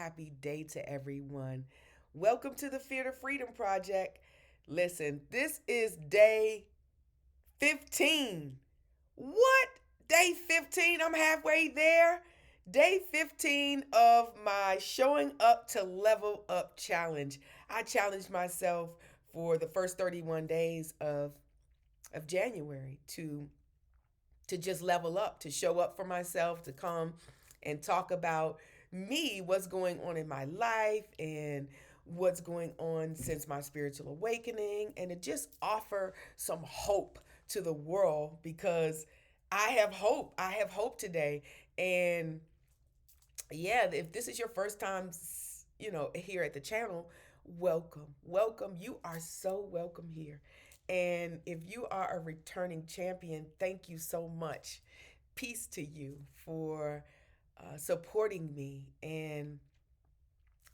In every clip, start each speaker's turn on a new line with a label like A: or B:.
A: happy day to everyone. Welcome to the Fear to Freedom Project. Listen, this is day 15. What? Day 15? I'm halfway there. Day 15 of my Showing Up to Level Up challenge. I challenged myself for the first 31 days of January to just level up, to show up for myself, to come and talk about me, what's going on in my life, and what's going on since my spiritual awakening, and to just offer some hope to the world because I have hope. I have hope today. And yeah, if this is your first time, here at the channel, welcome. Welcome. You are so welcome here. And if you are a returning champion, thank you so much. Peace to you for supporting me. And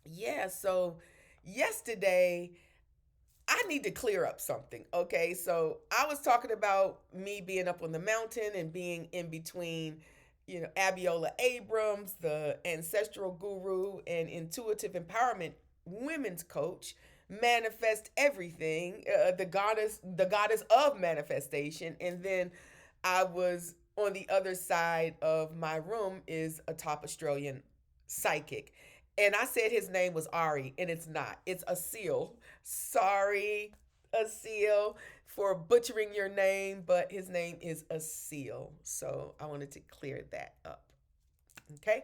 A: yeah, so yesterday, I need to clear up something. Okay, so I was talking about me being up on the mountain and being in between, Abiola Abrams, the ancestral guru and intuitive empowerment women's coach, manifest everything, the goddess of manifestation, and then I was on the other side of my room is a top Australian psychic. And I said his name was Ari, and it's not. It's Asil. Sorry, Asil, for butchering your name, but his name is Asil. So I wanted to clear that up. Okay.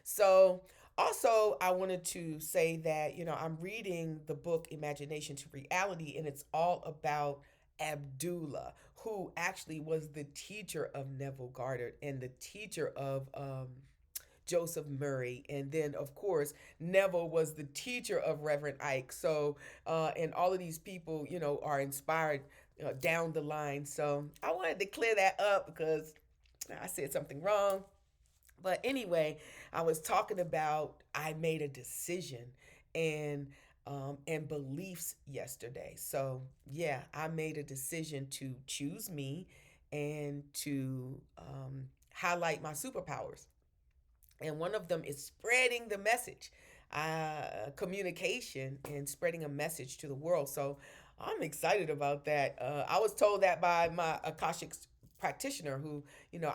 A: So also, I wanted to say that, I'm reading the book Imagination to Reality, and it's all about Abdullah, who actually was the teacher of Neville Goddard and the teacher of Joseph Murray. And then, of course, Neville was the teacher of Reverend Ike. So, and all of these people, are inspired down the line. So I wanted to clear that up because I said something wrong. But anyway, I was talking about I made a decision and and beliefs yesterday. So yeah, I made a decision to choose me and to highlight my superpowers. And one of them is spreading the message, communication, and spreading a message to the world. So I'm excited about that. I was told that by my Akashic practitioner who,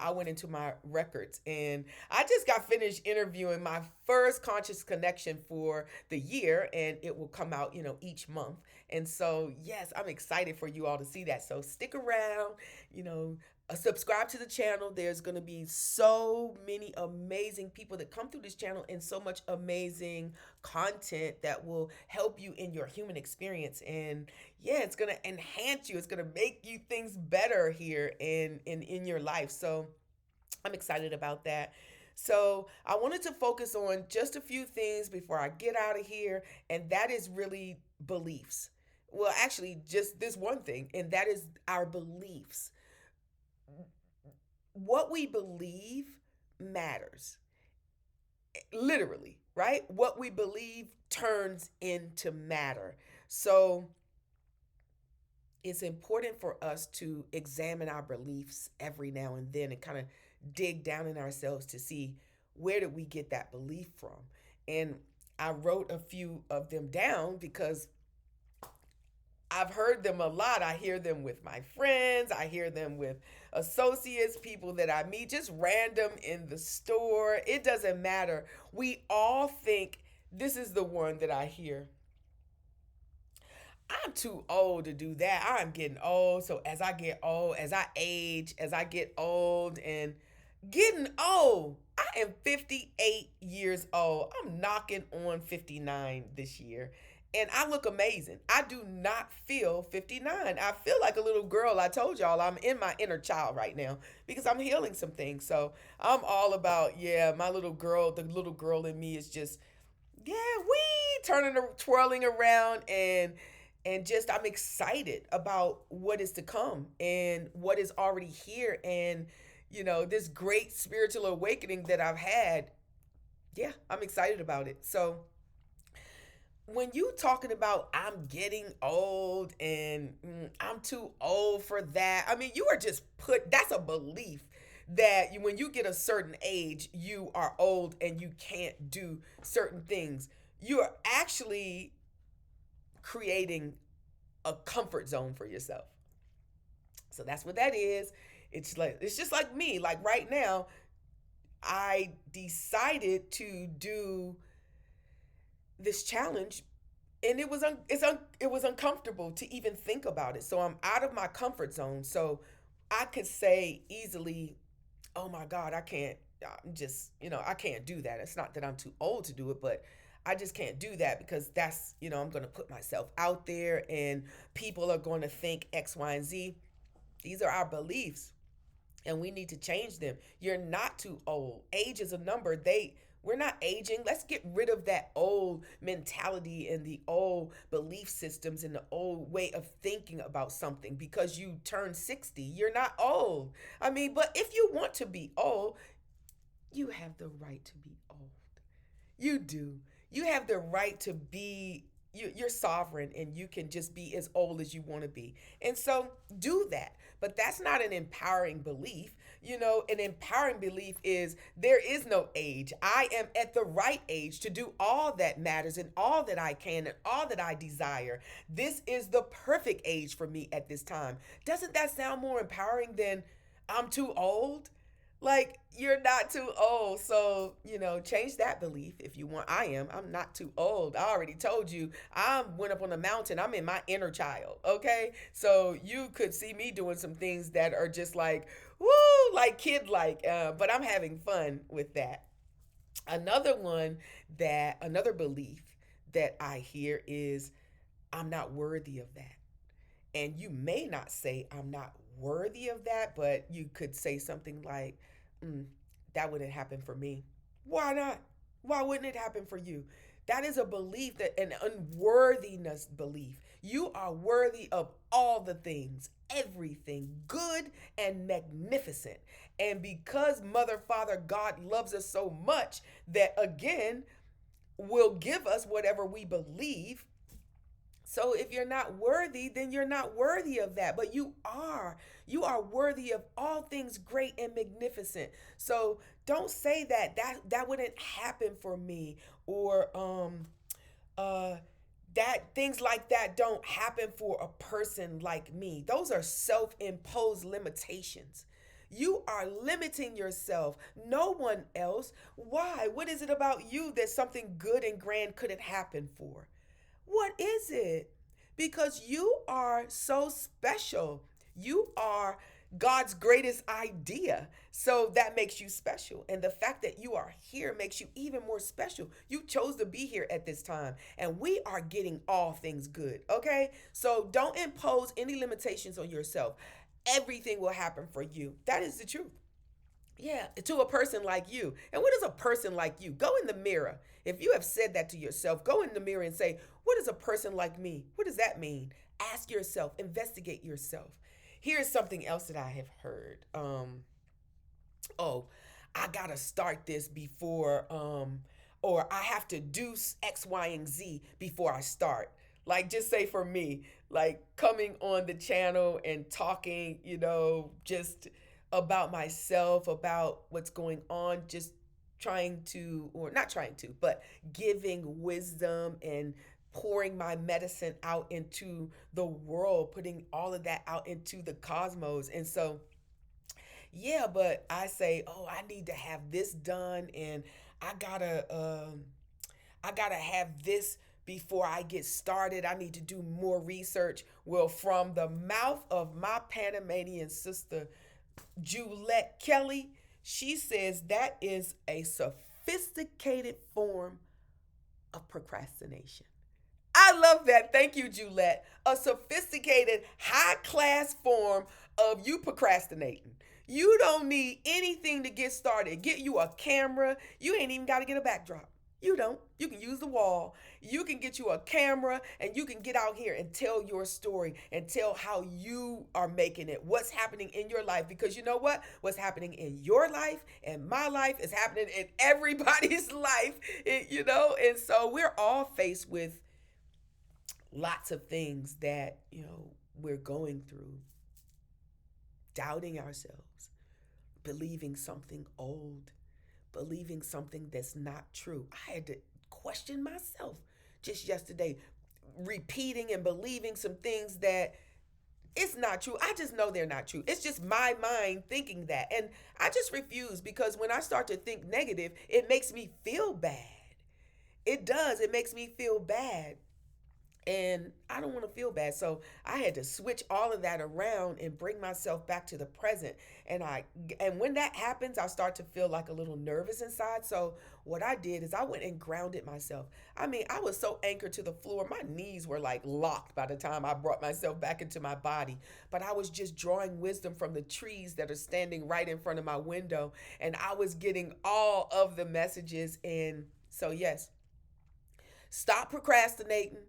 A: I went into my records and I just got finished interviewing my first conscious connection for the year, and it will come out, each month. And so, yes, I'm excited for you all to see that. So stick around, you know, subscribe to the channel. There's going to be so many amazing people that come through this channel and so much amazing content that will help you in your human experience. And yeah, it's going to enhance you. It's going to make you things better here in your life. So I'm excited about that. So I wanted to focus on just a few things before I get out of here, and that is really beliefs. Well, actually, just this one thing, and that is our beliefs. What we believe matters, literally, right? What we believe turns into matter. So it's important for us to examine our beliefs every now and then and kind of dig down in ourselves to see where did we get that belief from. And I wrote a few of them down because I've heard them a lot. I hear them with my friends. I hear them with associates, people that I meet, just random in the store. It doesn't matter. We all think this is the one that I hear. I'm too old to do that. I'm getting old. So as I get old, as I age, as I get old and getting old, I am 58 years old. I'm knocking on 59 this year. And I look amazing. I do not feel 59. I feel like a little girl. I told y'all I'm in my inner child right now because I'm healing some things. So I'm all about, yeah, my little girl, the little girl in me is just, yeah, we turning, twirling around and just I'm excited about what is to come and what is already here, and this great spiritual awakening that I've had. Yeah, I'm excited about it. So when you talking about I'm getting old and I'm too old for that, I mean, you are just that's a belief that when you get a certain age, you are old and you can't do certain things. You're actually creating a comfort zone for yourself. So that's what that is. It's just like me. Like right now, I decided to do this challenge, and it was uncomfortable to even think about it. So I'm out of my comfort zone. So I could say easily, "Oh my God, I can't. I'm just I can't do that." It's not that I'm too old to do it, but I just can't do that because that's I'm going to put myself out there, and people are going to think X, Y, and Z. These are our beliefs, and we need to change them. You're not too old. Age is a number. We're not aging. Let's get rid of that old mentality and the old belief systems and the old way of thinking about something. Because you turn 60, you're not old. I mean, but if you want to be old, you have the right to be old. You do. You have the right to be, you're sovereign, and you can just be as old as you want to be. And so do that. But that's not an empowering belief. An empowering belief is there is no age. I am at the right age to do all that matters and all that I can and all that I desire. This is the perfect age for me at this time. Doesn't that sound more empowering than I'm too old? Like, you're not too old. So, change that belief if you want. I'm not too old. I already told you, I went up on the mountain. I'm in my inner child. Okay. So you could see me doing some things that are just like, woo, like kid like. But I'm having fun with that. Another belief that I hear is I'm not worthy of that. And you may not say I'm not worthy of that, but you could say something like, mm, that wouldn't happen for me. Why not? Why wouldn't it happen for you? That is a belief, that an unworthiness belief. You are worthy of all the things, everything good and magnificent. And because Mother, Father, God loves us so much that again will give us whatever we believe. So if you're not worthy, then you're not worthy of that. But you are. You are worthy of all things great and magnificent. So don't say that wouldn't happen for me, or uh that things like that don't happen for a person like me. Those are self-imposed limitations. You are limiting yourself, no one else. Why? What is it about you that something good and grand couldn't happen for? What is it? Because you are so special. You are God's greatest idea. So that makes you special. And the fact that you are here makes you even more special. You chose to be here at this time. And we are getting all things good. Okay? So don't impose any limitations on yourself. Everything will happen for you. That is the truth. Yeah, to a person like you. And what is a person like you? Go in the mirror. If you have said that to yourself, go in the mirror and say, what is a person like me? What does that mean? Ask yourself, investigate yourself. Here's something else that I have heard. Oh, I gotta start this before, or I have to do X, Y, and Z before I start. Like, just say for me, like coming on the channel and talking, just about myself, about what's going on, just trying to, or not trying to, but giving wisdom and pouring my medicine out into the world, putting all of that out into the cosmos. And so, yeah, but I say, oh, I need to have this done, and I gotta I gotta have this before I get started. I need to do more research. Well, from the mouth of my Panamanian sister, Juliet Kelly, she says that is a sophisticated form of procrastination. I love that. Thank you, Juliet. A sophisticated, high class form of you procrastinating. You don't need anything to get started. Get you a camera. You ain't even got to get a backdrop. You don't. You can use the wall. You can get you a camera, and you can get out here and tell your story and tell how you are making it, what's happening in your life. Because you know what? What's happening in your life and my life is happening in everybody's life, And so we're all faced with lots of things that, we're going through, doubting ourselves, believing something old, believing something that's not true. I had to question myself just yesterday, repeating and believing some things that it's not true. I just know they're not true. It's just my mind thinking that. And I just refuse, because when I start to think negative, it makes me feel bad. It does. It makes me feel bad. And I don't want to feel bad. So I had to switch all of that around and bring myself back to the present. And when that happens, I start to feel like a little nervous inside. So what I did is I went and grounded myself. I mean, I was so anchored to the floor. My knees were like locked by the time I brought myself back into my body. But I was just drawing wisdom from the trees that are standing right in front of my window. And I was getting all of the messages. And so, yes, stop procrastinating.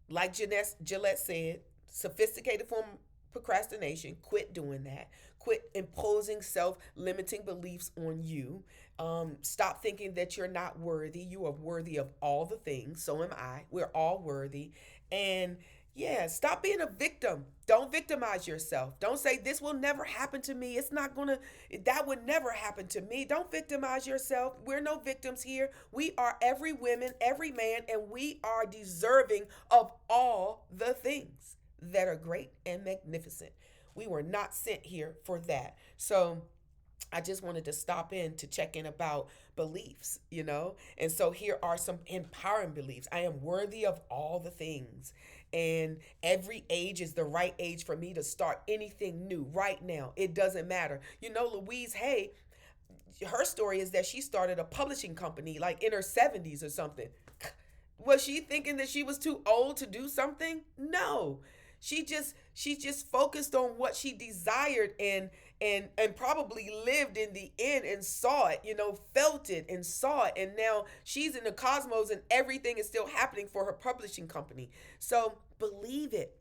A: Like Gillette said, sophisticated form of procrastination. Quit doing that. Quit imposing self limiting beliefs on you. Stop thinking that you're not worthy. You are worthy of all the things. So am I. We're all worthy. And yeah, stop being a victim. Don't victimize yourself. Don't say this will never happen to me. It's not going to, that would never happen to me. Don't victimize yourself. We're no victims here. We are every woman, every man, and we are deserving of all the things that are great and magnificent. We were not sent here for that. So I just wanted to stop in to check in about beliefs, you know? And so here are some empowering beliefs. I am worthy of all the things. And every age is the right age for me to start anything new right now. It doesn't matter. You know, Louise Hay, her story is that she started a publishing company like in her 70s or something. Was she thinking that she was too old to do something? No. She just focused on what she desired, and probably lived in the end and saw it, you know, felt it and saw it. And now she's in the cosmos and everything is still happening for her publishing company. So believe it.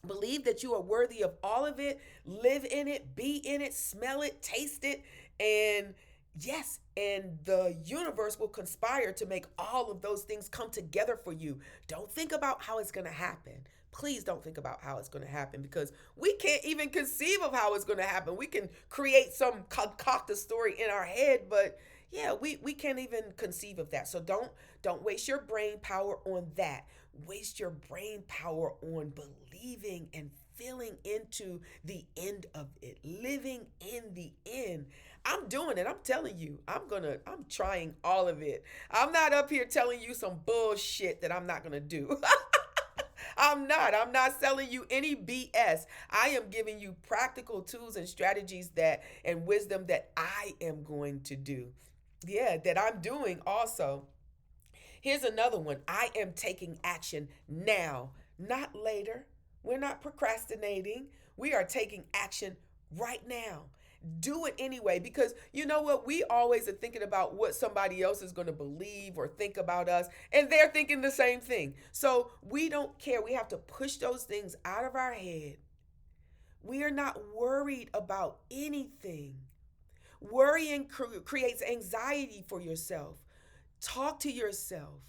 A: Believe that you are worthy of all of it. Live in it, be in it, smell it, taste it. And yes, and the universe will conspire to make all of those things come together for you. Don't think about how it's going to happen. Please don't think about how it's going to happen, because we can't even conceive of how it's going to happen. We can create some concoct a story in our head, but yeah, we can't even conceive of that. So don't waste your brain power on that. Waste your brain power on believing and feeling into the end of it, living in the end. I'm doing it. I'm telling you, I'm trying all of it. I'm not up here telling you some bullshit that I'm not going to do. I'm not selling you any BS. I am giving you practical tools and strategies and wisdom that I am going to do. Yeah, that I'm doing also. Here's another one. I am taking action now, not later. We're not procrastinating. We are taking action right now. Do it anyway, because you know what? We always are thinking about what somebody else is going to believe or think about us, and they're thinking the same thing. So we don't care. We have to push those things out of our head. We are not worried about anything. Worrying creates anxiety for yourself. Talk to yourself.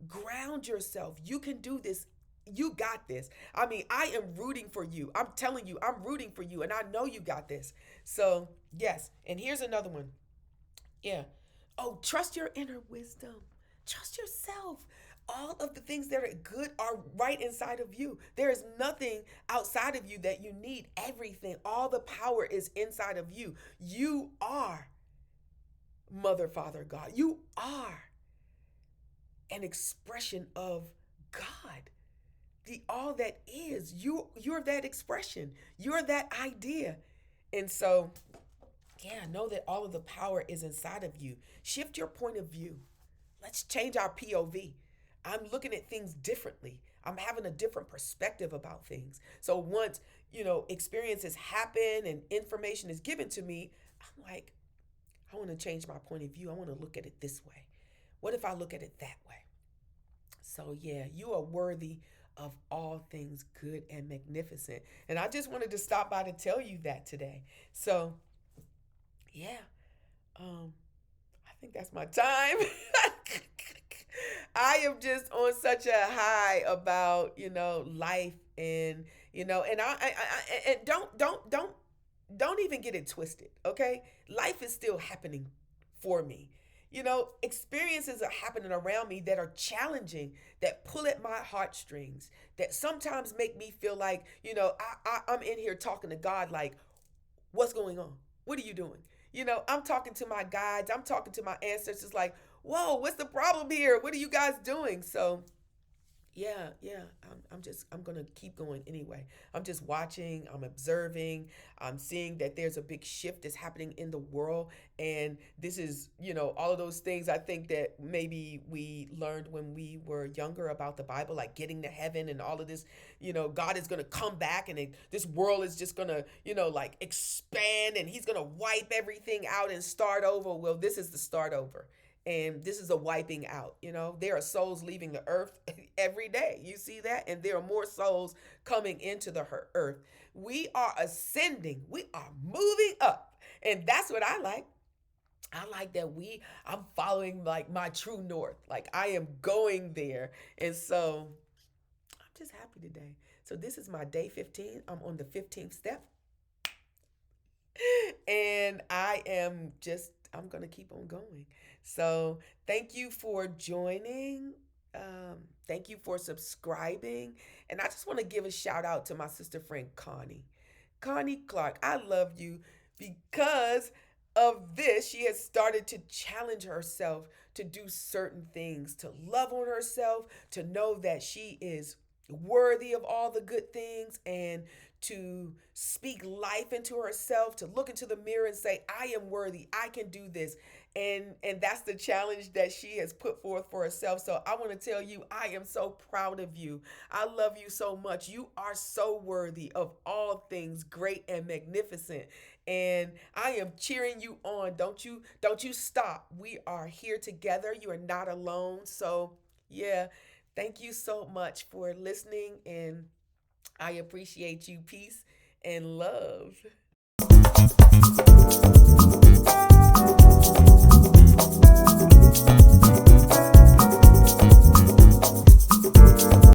A: Ground yourself. You can do this. You got this. I mean, I am rooting for you. I'm telling you, I'm rooting for you, and I know you got this. So, yes. And here's another one. Yeah. Oh, trust your inner wisdom. Trust yourself. All of the things that are good are right inside of you. There is nothing outside of you that you need. Everything, all the power is inside of you. You are Mother, Father, God. You are an expression of God. The all that is. You're that expression. You're that idea. And so, yeah, know that all of the power is inside of you. Shift your point of view. Let's change our POV. I'm looking at things differently. I'm having a different perspective about things. So once, experiences happen and information is given to me, I'm like, I want to change my point of view. I want to look at it this way. What if I look at it that way? So yeah, you are worthy of all things good and magnificent. And I just wanted to stop by to tell you that today. So yeah, I think that's my time. I am just on such a high about, life and, and I and don't don't even get it twisted, okay? Life is still happening for me. Experiences are happening around me that are challenging, that pull at my heartstrings, that sometimes make me feel like, I'm in here talking to God like, what's going on? What are you doing? I'm talking to my guides, I'm talking to my ancestors like, whoa, what's the problem here? What are you guys doing? So yeah, I'm gonna keep going anyway. I'm just watching, I'm observing, I'm seeing that there's a big shift that's happening in the world. And this is, all of those things I think that maybe we learned when we were younger about the Bible, like getting to heaven and all of this. God is gonna come back, and this world is just gonna, like expand, and he's gonna wipe everything out and start over. Well, this is the start over. And this is a wiping out. There are souls leaving the earth every day. You see that? And there are more souls coming into the earth. We are ascending, we are moving up. And that's what I like. I like that I'm following like my true north. Like I am going there. And so I'm just happy today. So this is my day 15. I'm on the 15th step. And I'm going to keep on going. So thank you for joining. Thank you for subscribing. And I just want to give a shout out to my sister friend, Connie. Connie Clark, I love you because of this. She has started to challenge herself to do certain things, to love on herself, to know that she is worthy of all the good things, and to speak life into herself, to look into the mirror and say, I am worthy, I can do this. And that's the challenge that she has put forth for herself. So I want to tell you, I am so proud of you. I love you so much. You are so worthy of all things great and magnificent. And I am cheering you on. Don't you stop. We are here together. You are not alone. So yeah, thank you so much for listening, and I appreciate you. Peace and love.